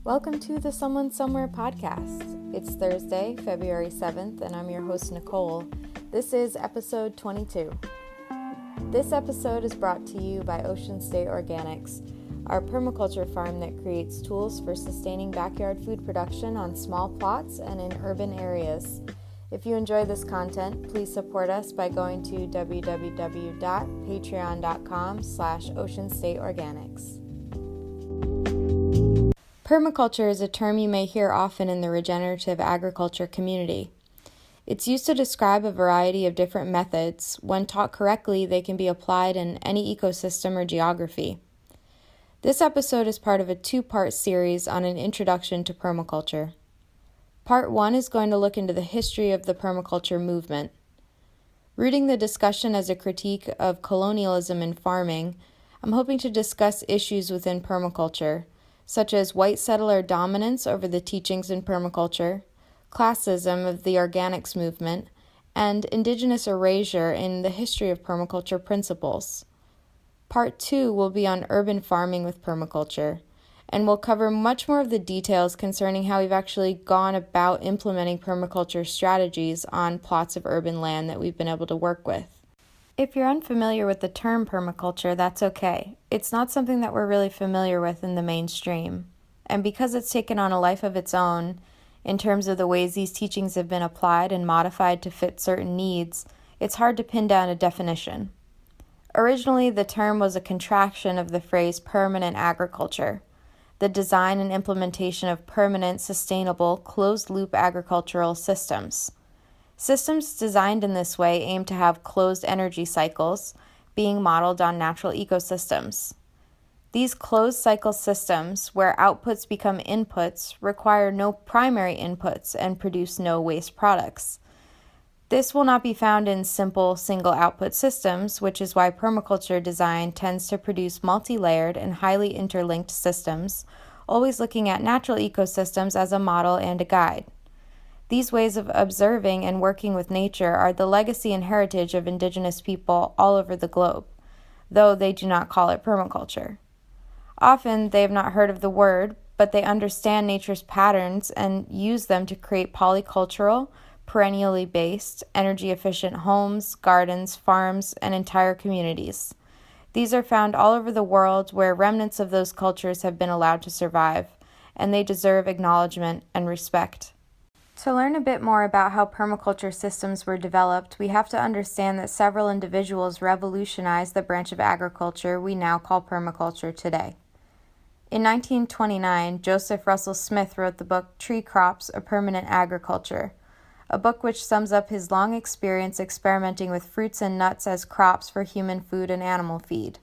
Welcome to the Someone Somewhere podcast. It's Thursday, February 7th, and I'm your host, Nicole. This is episode 22. This episode is brought to you by Ocean State Organics, our permaculture farm that creates tools for sustaining backyard food production on small plots and in urban areas. If you enjoy this content, please support us by going to www.patreon.com/oceanstateorganics. Permaculture is a term you may hear often in the regenerative agriculture community. It's used to describe a variety of different methods. When taught correctly, they can be applied in any ecosystem or geography. This episode is part of a two-part series on an introduction to permaculture. Part 1 is going to look into the history of the permaculture movement. Rooting the discussion as a critique of colonialism in farming, I'm hoping to discuss issues within permaculture, such as white settler dominance over the teachings in permaculture, classism of the organics movement, and indigenous erasure in the history of permaculture principles. Part 2 will be on urban farming with permaculture, and we'll cover much more of the details concerning how we've actually gone about implementing permaculture strategies on plots of urban land that we've been able to work with. If you're unfamiliar with the term permaculture, that's okay. It's not something that we're really familiar with in the mainstream. And because it's taken on a life of its own, in terms of the ways these teachings have been applied and modified to fit certain needs, it's hard to pin down a definition. Originally, the term was a contraction of the phrase permanent agriculture, the design and implementation of permanent, sustainable, closed-loop agricultural systems. Systems designed in this way aim to have closed energy cycles, being modeled on natural ecosystems. These closed-cycle systems, where outputs become inputs, require no primary inputs and produce no waste products. This will not be found in simple single-output systems, which is why permaculture design tends to produce multi-layered and highly interlinked systems, always looking at natural ecosystems as a model and a guide. These ways of observing and working with nature are the legacy and heritage of indigenous people all over the globe, though they do not call it permaculture. Often they have not heard of the word, but they understand nature's patterns and use them to create polycultural, perennially based, energy-efficient homes, gardens, farms, and entire communities. These are found all over the world where remnants of those cultures have been allowed to survive, and they deserve acknowledgement and respect. To learn a bit more about how permaculture systems were developed, we have to understand that several individuals revolutionized the branch of agriculture we now call permaculture today. In 1929, Joseph Russell Smith wrote the book Tree Crops: A Permanent Agriculture, a book which sums up his long experience experimenting with fruits and nuts as crops for human food and animal feed.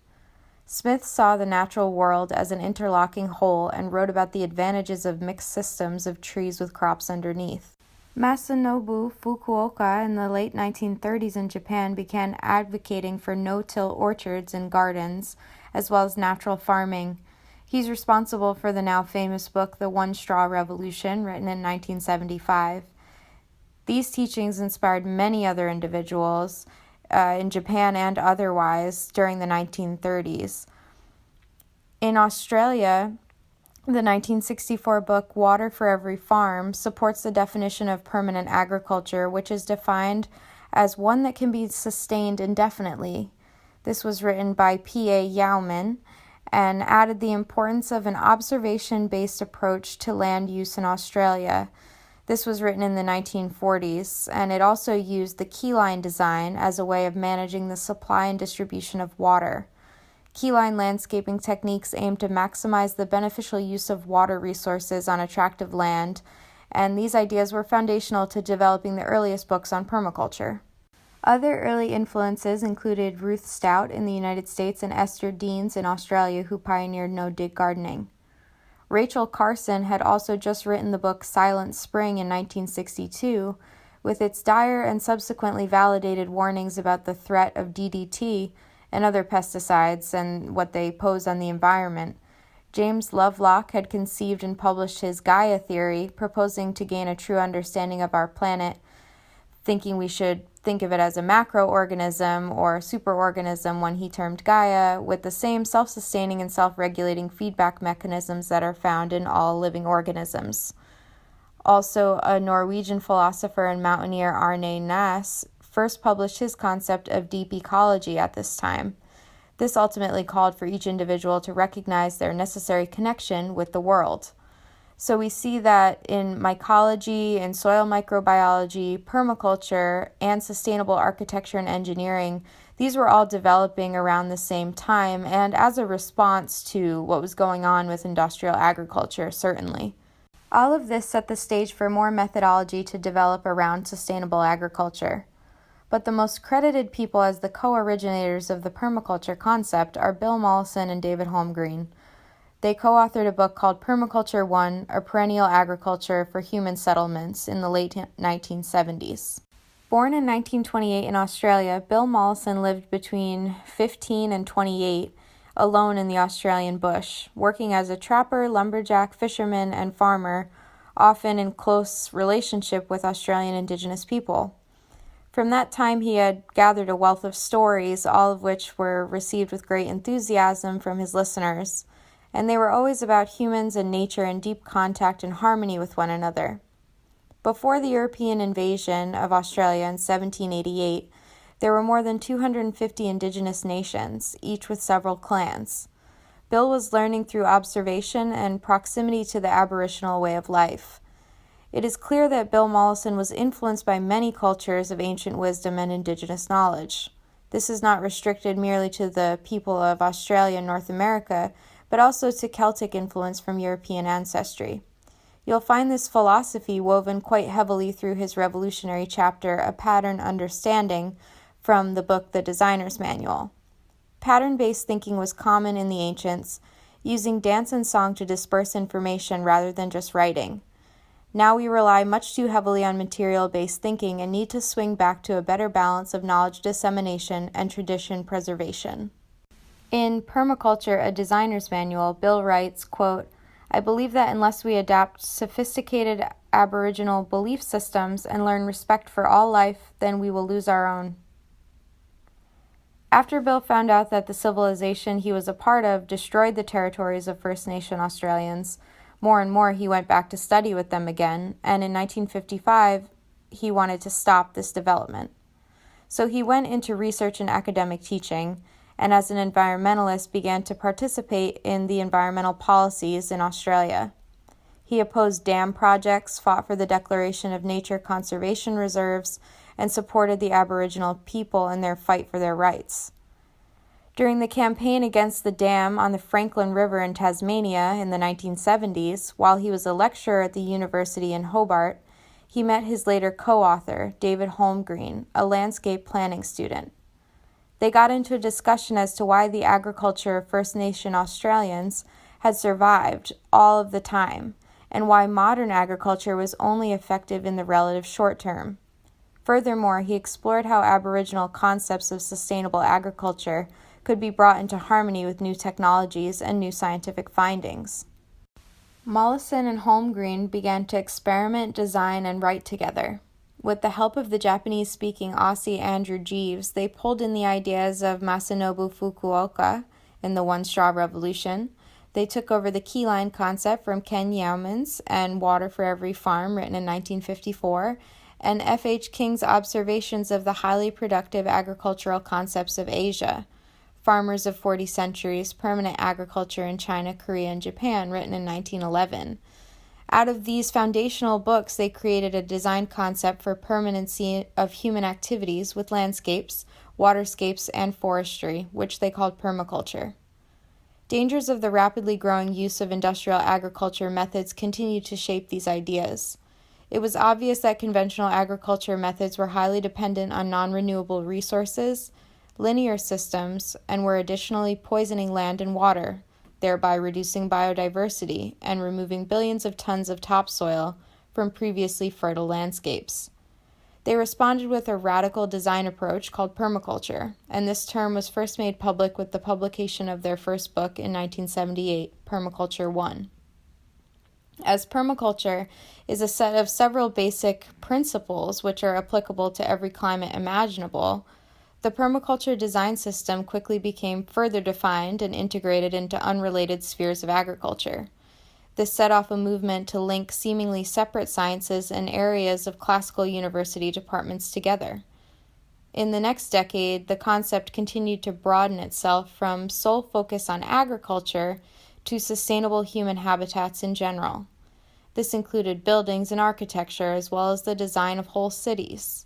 Smith saw the natural world as an interlocking whole and wrote about the advantages of mixed systems of trees with crops underneath. Masanobu Fukuoka in the late 1930s in Japan began advocating for no-till orchards and gardens, as well as natural farming. He's responsible for the now famous book The One Straw Revolution, written in 1975. These teachings inspired many other individuals in Japan and otherwise during the 1930s. In Australia, the 1964 book Water for Every Farm supports the definition of permanent agriculture, which is defined as one that can be sustained indefinitely. This was written by P.A. Yauman and added the importance of an observation-based approach to land use in Australia. This was written in the 1940s, and it also used the keyline design as a way of managing the supply and distribution of water. Keyline landscaping techniques aim to maximize the beneficial use of water resources on attractive land, and these ideas were foundational to developing the earliest books on permaculture. Other early influences included Ruth Stout in the United States and Esther Deans in Australia, who pioneered no-dig gardening. Rachel Carson had also just written the book Silent Spring in 1962, with its dire and subsequently validated warnings about the threat of DDT and other pesticides and what they pose on the environment. James Lovelock had conceived and published his Gaia theory, proposing to gain a true understanding of our planet, thinking we should think of it as a macroorganism or superorganism, one he termed Gaia, with the same self-sustaining and self-regulating feedback mechanisms that are found in all living organisms. Also, a Norwegian philosopher and mountaineer Arne Næss first published his concept of deep ecology at this time. This ultimately called for each individual to recognize their necessary connection with the world. So we see that in mycology, in soil microbiology, permaculture, and sustainable architecture and engineering, these were all developing around the same time and as a response to what was going on with industrial agriculture, certainly. All of this set the stage for more methodology to develop around sustainable agriculture. But the most credited people as the co-originators of the permaculture concept are Bill Mollison and David Holmgreen. They co-authored a book called Permaculture I, A Perennial Agriculture for Human Settlements in the late 1970s. Born in 1928 in Australia, Bill Mollison lived between 15 and 28, alone in the Australian bush, working as a trapper, lumberjack, fisherman, and farmer, often in close relationship with Australian indigenous people. From that time, he had gathered a wealth of stories, all of which were received with great enthusiasm from his listeners, and they were always about humans and nature in deep contact and harmony with one another. Before the European invasion of Australia in 1788, there were more than 250 indigenous nations, each with several clans. Bill was learning through observation and proximity to the Aboriginal way of life. It is clear that Bill Mollison was influenced by many cultures of ancient wisdom and indigenous knowledge. This is not restricted merely to the people of Australia and North America, but also to Celtic influence from European ancestry. You'll find this philosophy woven quite heavily through his revolutionary chapter, A Pattern Understanding, from the book The Designer's Manual. Pattern-based thinking was common in the ancients, using dance and song to disperse information rather than just writing. Now we rely much too heavily on material-based thinking and need to swing back to a better balance of knowledge dissemination and tradition preservation. In Permaculture, A Designer's Manual, Bill writes, quote, I believe that unless we adapt sophisticated Aboriginal belief systems and learn respect for all life, then we will lose our own. After Bill found out that the civilization he was a part of destroyed the territories of First Nation Australians, more and more he went back to study with them again, and in 1955 he wanted to stop this development. So he went into research and academic teaching, and as an environmentalist began to participate in the environmental policies in Australia. He opposed dam projects, fought for the declaration of nature conservation reserves, and supported the Aboriginal people in their fight for their rights. During the campaign against the dam on the Franklin River in Tasmania in the 1970s, while he was a lecturer at the university in Hobart, he met his later co-author, David Holmgreen, a landscape planning student. They got into a discussion as to why the agriculture of First Nation Australians had survived all of the time, and why modern agriculture was only effective in the relative short term. Furthermore, he explored how Aboriginal concepts of sustainable agriculture could be brought into harmony with new technologies and new scientific findings. Mollison and Holmgreen began to experiment, design, and write together. With the help of the Japanese-speaking Aussie Andrew Jeeves, they pulled in the ideas of Masanobu Fukuoka in the One Straw Revolution. They took over the keyline concept from Ken Yeomans and Water for Every Farm, written in 1954, and F.H. King's observations of the highly productive agricultural concepts of Asia, Farmers of 40 Centuries, Permanent Agriculture in China, Korea, and Japan, written in 1911. Out of these foundational books, they created a design concept for permanency of human activities with landscapes, waterscapes, and forestry, which they called permaculture. Dangers of the rapidly growing use of industrial agriculture methods continued to shape these ideas. It was obvious that conventional agriculture methods were highly dependent on non-renewable resources, linear systems, and were additionally poisoning land and water, thereby reducing biodiversity and removing billions of tons of topsoil from previously fertile landscapes. They responded with a radical design approach called permaculture, and this term was first made public with the publication of their first book in 1978, Permaculture I. As permaculture is a set of several basic principles which are applicable to every climate imaginable, the permaculture design system quickly became further defined and integrated into unrelated spheres of agriculture. This set off a movement to link seemingly separate sciences and areas of classical university departments together. In the next decade, the concept continued to broaden itself from sole focus on agriculture to sustainable human habitats in general. This included buildings and architecture, as well as the design of whole cities.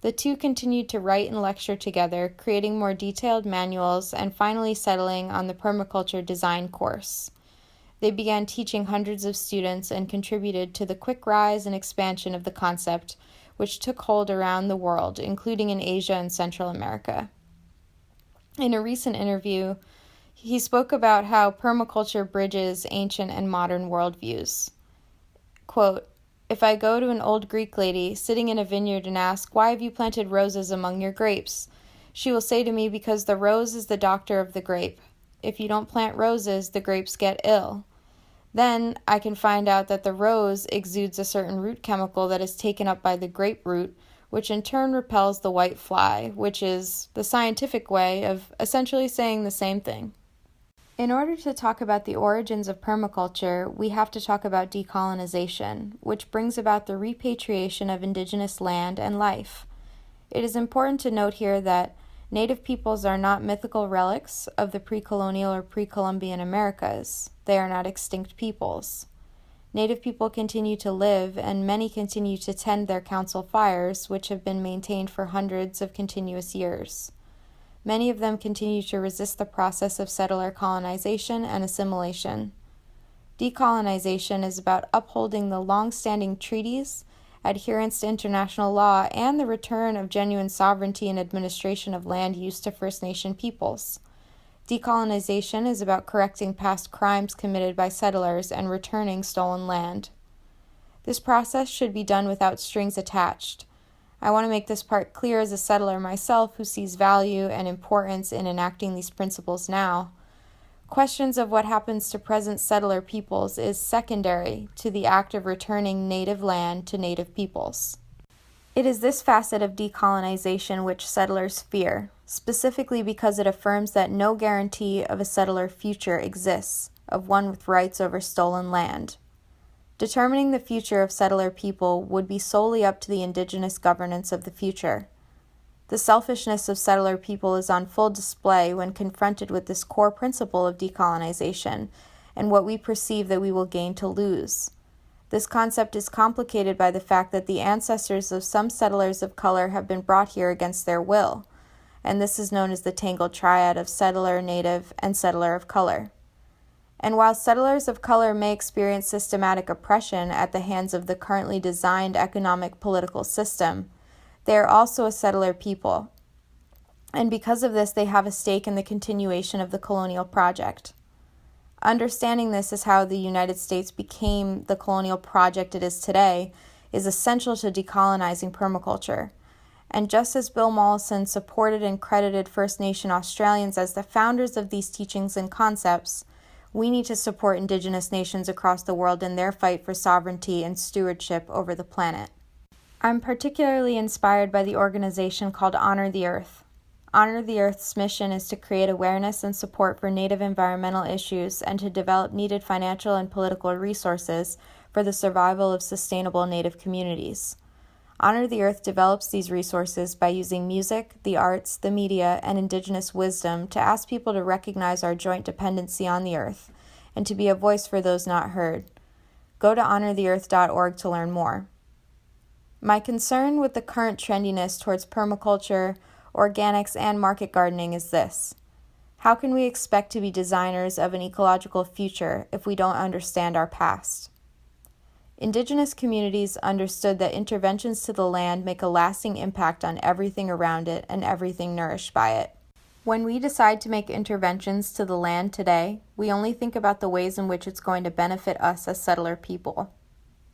The two continued to write and lecture together, creating more detailed manuals and finally settling on the permaculture design course. They began teaching hundreds of students and contributed to the quick rise and expansion of the concept, which took hold around the world, including in Asia and Central America. In a recent interview, he spoke about how permaculture bridges ancient and modern worldviews. Quote, "If I go to an old Greek lady sitting in a vineyard and ask, 'Why have you planted roses among your grapes?' she will say to me, 'Because the rose is the doctor of the grape. If you don't plant roses, the grapes get ill.' Then I can find out that the rose exudes a certain root chemical that is taken up by the grape root, which in turn repels the white fly, which is the scientific way of essentially saying the same thing." In order to talk about the origins of permaculture, we have to talk about decolonization, which brings about the repatriation of indigenous land and life. It is important to note here that Native peoples are not mythical relics of the pre-colonial or pre-Columbian Americas. They are not extinct peoples. Native people continue to live, and many continue to tend their council fires, which have been maintained for hundreds of continuous years. Many of them continue to resist the process of settler colonization and assimilation. Decolonization is about upholding the long-standing treaties, adherence to international law, and the return of genuine sovereignty and administration of land use to First Nation peoples. Decolonization is about correcting past crimes committed by settlers and returning stolen land. This process should be done without strings attached. I want to make this part clear as a settler myself who sees value and importance in enacting these principles now. Questions of what happens to present settler peoples is secondary to the act of returning native land to native peoples. It is this facet of decolonization which settlers fear, specifically because it affirms that no guarantee of a settler future exists, of one with rights over stolen land. Determining the future of settler people would be solely up to the indigenous governance of the future. The selfishness of settler people is on full display when confronted with this core principle of decolonization and what we perceive that we will gain to lose. This concept is complicated by the fact that the ancestors of some settlers of color have been brought here against their will, and this is known as the tangled triad of settler, native, and settler of color. And while settlers of color may experience systematic oppression at the hands of the currently designed economic political system, they are also a settler people. And because of this, they have a stake in the continuation of the colonial project. Understanding this is how the United States became the colonial project it is today is essential to decolonizing permaculture. And just as Bill Molson supported and credited First Nation Australians as the founders of these teachings and concepts, we need to support Indigenous nations across the world in their fight for sovereignty and stewardship over the planet. I'm particularly inspired by the organization called Honor the Earth. Honor the Earth's mission is to create awareness and support for Native environmental issues and to develop needed financial and political resources for the survival of sustainable Native communities. Honor the Earth develops these resources by using music, the arts, the media, and Indigenous wisdom to ask people to recognize our joint dependency on the Earth and to be a voice for those not heard. Go to honortheearth.org to learn more. My concern with the current trendiness towards permaculture, organics, and market gardening is this. How can we expect to be designers of an ecological future if we don't understand our past? Indigenous communities understood that interventions to the land make a lasting impact on everything around it and everything nourished by it. When we decide to make interventions to the land today, we only think about the ways in which it's going to benefit us as settler people.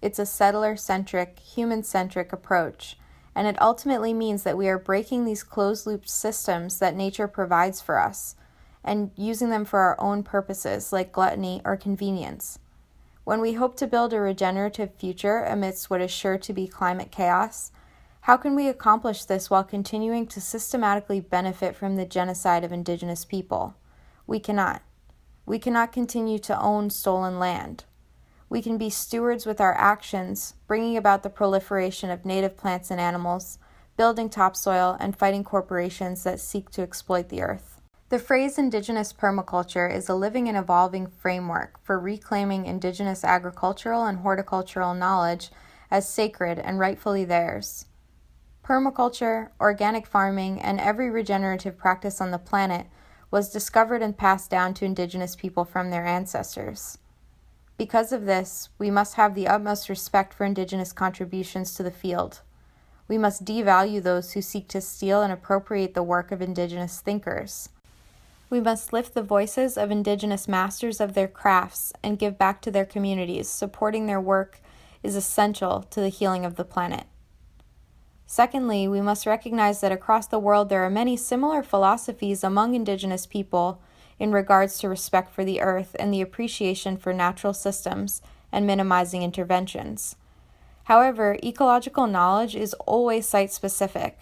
It's a settler-centric, human-centric approach, and it ultimately means that we are breaking these closed-loop systems that nature provides for us and using them for our own purposes like gluttony or convenience. When we hope to build a regenerative future amidst what is sure to be climate chaos, how can we accomplish this while continuing to systematically benefit from the genocide of indigenous people? We cannot. We cannot continue to own stolen land. We can be stewards with our actions, bringing about the proliferation of native plants and animals, building topsoil, and fighting corporations that seek to exploit the earth. The phrase indigenous permaculture is a living and evolving framework for reclaiming indigenous agricultural and horticultural knowledge as sacred and rightfully theirs. Permaculture, organic farming, and every regenerative practice on the planet was discovered and passed down to indigenous people from their ancestors. Because of this, we must have the utmost respect for indigenous contributions to the field. We must devalue those who seek to steal and appropriate the work of indigenous thinkers. We must lift the voices of indigenous masters of their crafts and give back to their communities. Supporting their work is essential to the healing of the planet. Secondly, we must recognize that across the world there are many similar philosophies among indigenous people in regards to respect for the earth and the appreciation for natural systems and minimizing interventions. However, ecological knowledge is always site-specific.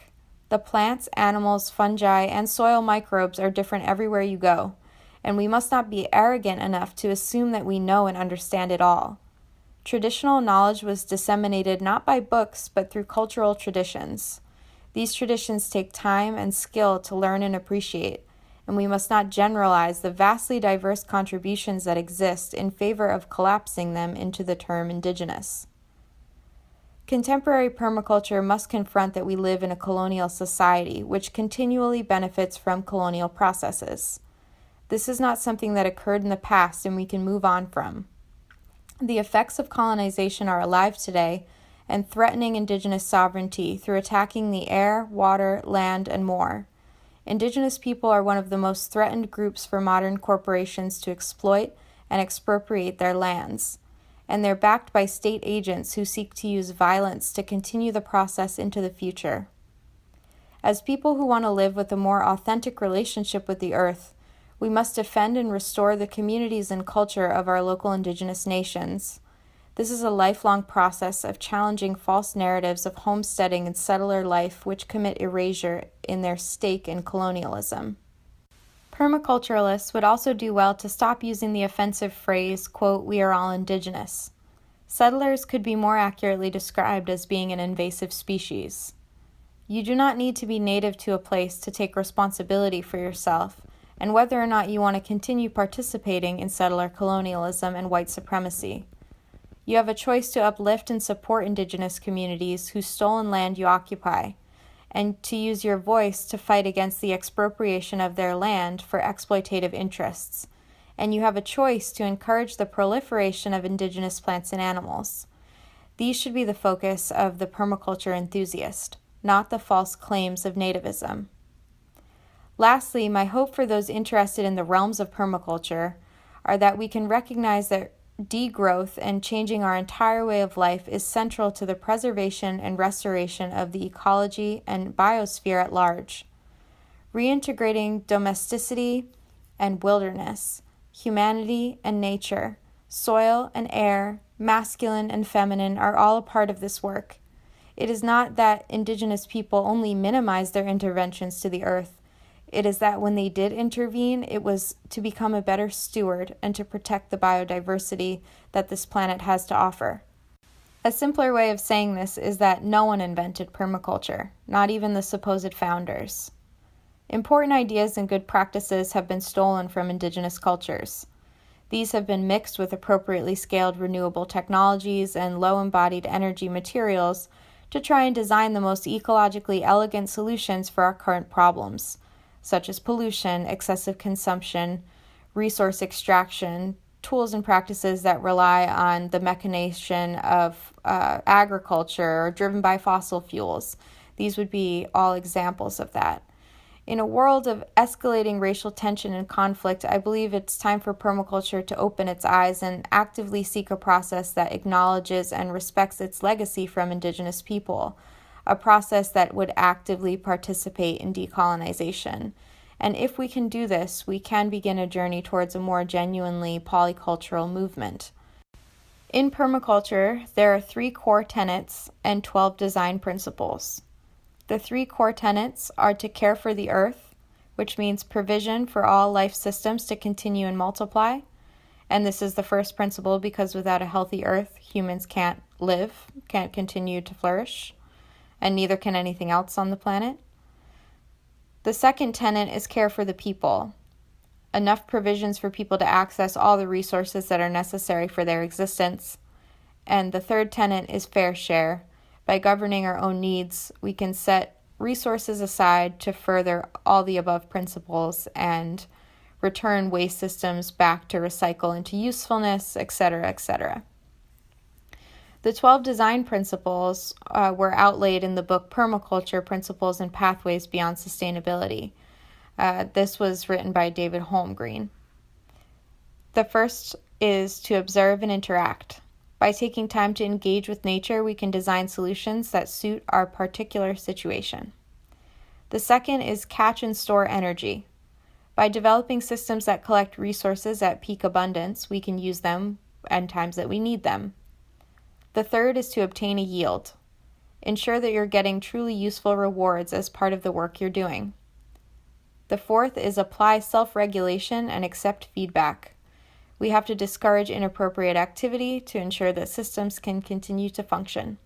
The plants, animals, fungi, and soil microbes are different everywhere you go, and we must not be arrogant enough to assume that we know and understand it all. Traditional knowledge was disseminated not by books, but through cultural traditions. These traditions take time and skill to learn and appreciate, and we must not generalize the vastly diverse contributions that exist in favor of collapsing them into the term indigenous. Contemporary permaculture must confront that we live in a colonial society which continually benefits from colonial processes. This is not something that occurred in the past and we can move on from. The effects of colonization are alive today and threatening indigenous sovereignty through attacking the air, water, land, and more. Indigenous people are one of the most threatened groups for modern corporations to exploit and expropriate their lands, and they're backed by state agents who seek to use violence to continue the process into the future. As people who want to live with a more authentic relationship with the earth, we must defend and restore the communities and culture of our local indigenous nations. This is a lifelong process of challenging false narratives of homesteading and settler life which commit erasure in their stake in colonialism. Permaculturalists would also do well to stop using the offensive phrase, quote, "we are all indigenous." Settlers could be more accurately described as being an invasive species. You do not need to be native to a place to take responsibility for yourself and whether or not you want to continue participating in settler colonialism and white supremacy. You have a choice to uplift and support indigenous communities whose stolen land you occupy, and to use your voice to fight against the expropriation of their land for exploitative interests. And you have a choice to encourage the proliferation of indigenous plants and animals. These should be the focus of the permaculture enthusiast, not the false claims of nativism. Lastly, my hope for those interested in the realms of permaculture are that we can recognize that degrowth and changing our entire way of life is central to the preservation and restoration of the ecology and biosphere at large. Reintegrating domesticity and wilderness, humanity and nature, soil and air, masculine and feminine are all a part of this work. It is not that indigenous people only minimize their interventions to the earth. It is that when they did intervene, it was to become a better steward and to protect the biodiversity that this planet has to offer. A simpler way of saying this is that no one invented permaculture, not even the supposed founders. Important ideas and good practices have been stolen from indigenous cultures. These have been mixed with appropriately scaled renewable technologies and low-embodied energy materials to try and design the most ecologically elegant solutions for our current problems, such as pollution, excessive consumption, resource extraction, tools and practices that rely on the mechanization of agriculture or driven by fossil fuels. These would be all examples of that. In a world of escalating racial tension and conflict, I believe it's time for permaculture to open its eyes and actively seek a process that acknowledges and respects its legacy from indigenous people, a process that would actively participate in decolonization. And if we can do this, we can begin a journey towards a more genuinely polycultural movement. In permaculture, there are 3 core tenets and 12 design principles. The 3 core tenets are to care for the earth, which means provision for all life systems to continue and multiply. And this is the first principle because without a healthy earth, humans can't live, can't continue to flourish, and neither can anything else on the planet. The second tenet is care for the people. Enough provisions for people to access all the resources that are necessary for their existence. And the third tenet is fair share. By governing our own needs, we can set resources aside to further all the above principles and return waste systems back to recycle into usefulness, etc., etc. The 12 design principles were outlaid in the book Permaculture: Principles and Pathways Beyond Sustainability. This was written by David Holmgreen. The first is to observe and interact. By taking time to engage with nature, we can design solutions that suit our particular situation. The second is catch and store energy. By developing systems that collect resources at peak abundance, we can use them at times that we need them. The third is to obtain a yield. Ensure that you're getting truly useful rewards as part of the work you're doing. The fourth is apply self-regulation and accept feedback. We have to discourage inappropriate activity to ensure that systems can continue to function.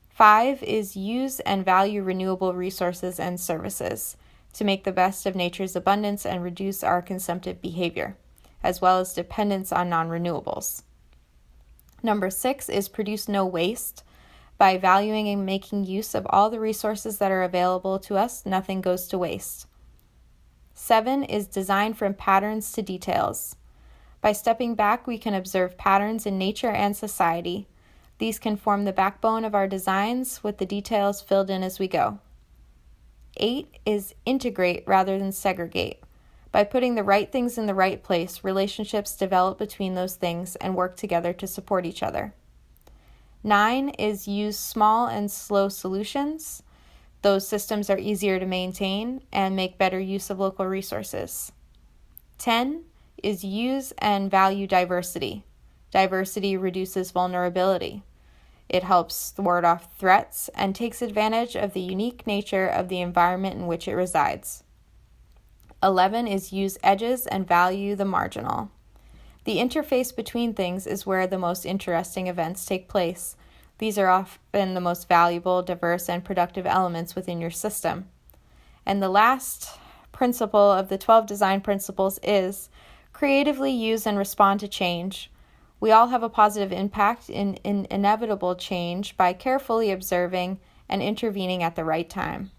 5 is use and value renewable resources and services to make the best of nature's abundance and reduce our consumptive behavior, as well as dependence on non-renewables. Number 6 is produce no waste. By valuing and making use of all the resources that are available to us, nothing goes to waste. 7 is design from patterns to details. By stepping back, we can observe patterns in nature and society. These can form the backbone of our designs, with the details filled in as we go. 8 is integrate rather than segregate. By putting the right things in the right place, relationships develop between those things and work together to support each other. 9 is use small and slow solutions. Those systems are easier to maintain and make better use of local resources. 10 is use and value diversity. Diversity reduces vulnerability. It helps ward off threats and takes advantage of the unique nature of the environment in which it resides. 11 is use edges and value the marginal. The interface between things is where the most interesting events take place. These are often the most valuable, diverse, and productive elements within your system. And the last principle of the 12 design principles is creatively use and respond to change. We all have a positive impact in inevitable change by carefully observing and intervening at the right time.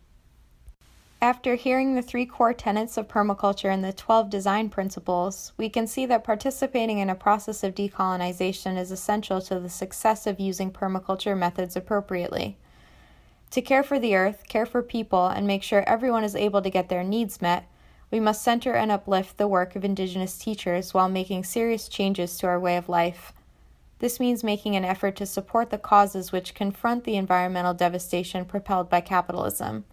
After hearing the 3 core tenets of permaculture and the 12 design principles, we can see that participating in a process of decolonization is essential to the success of using permaculture methods appropriately. To care for the earth, care for people, and make sure everyone is able to get their needs met, we must center and uplift the work of indigenous teachers while making serious changes to our way of life. This means making an effort to support the causes which confront the environmental devastation propelled by capitalism.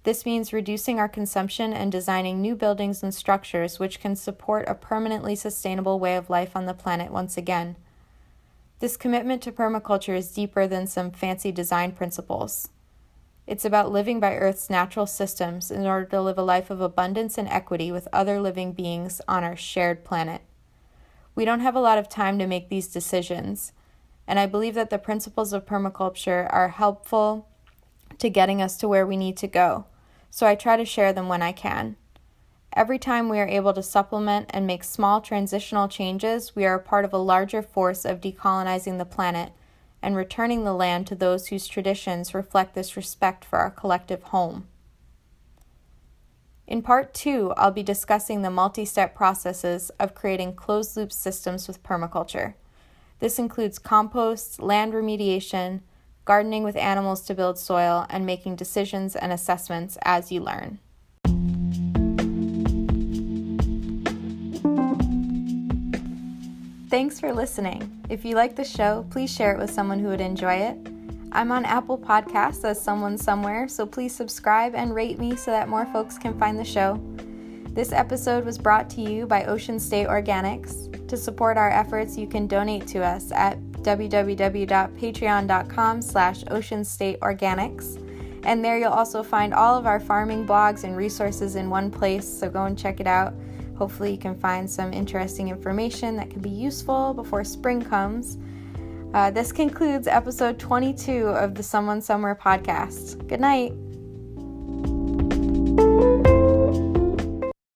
This means reducing our consumption and designing new buildings and structures which can support a permanently sustainable way of life on the planet once again. This commitment to permaculture is deeper than some fancy design principles. It's about living by Earth's natural systems in order to live a life of abundance and equity with other living beings on our shared planet. We don't have a lot of time to make these decisions, and I believe that the principles of permaculture are helpful to getting us to where we need to go, so I try to share them when I can. Every time we are able to supplement and make small transitional changes, we are a part of a larger force of decolonizing the planet and returning the land to those whose traditions reflect this respect for our collective home. In part 2, I'll be discussing the multi-step processes of creating closed-loop systems with permaculture. This includes compost, land remediation, gardening with animals to build soil, and making decisions and assessments as you learn. Thanks for listening. If you like the show, please share it with someone who would enjoy it. I'm on Apple Podcasts as someone somewhere, so please subscribe and rate me so that more folks can find the show. This episode was brought to you by Ocean State Organics. To support our efforts, you can donate to us at www.patreon.com/oceanstateorganics. And there you'll also find all of our farming blogs and resources in one place, so go and check it out. Hopefully you can find some interesting information that can be useful before spring comes. This concludes episode 22 of the Someone Somewhere podcast. Good night.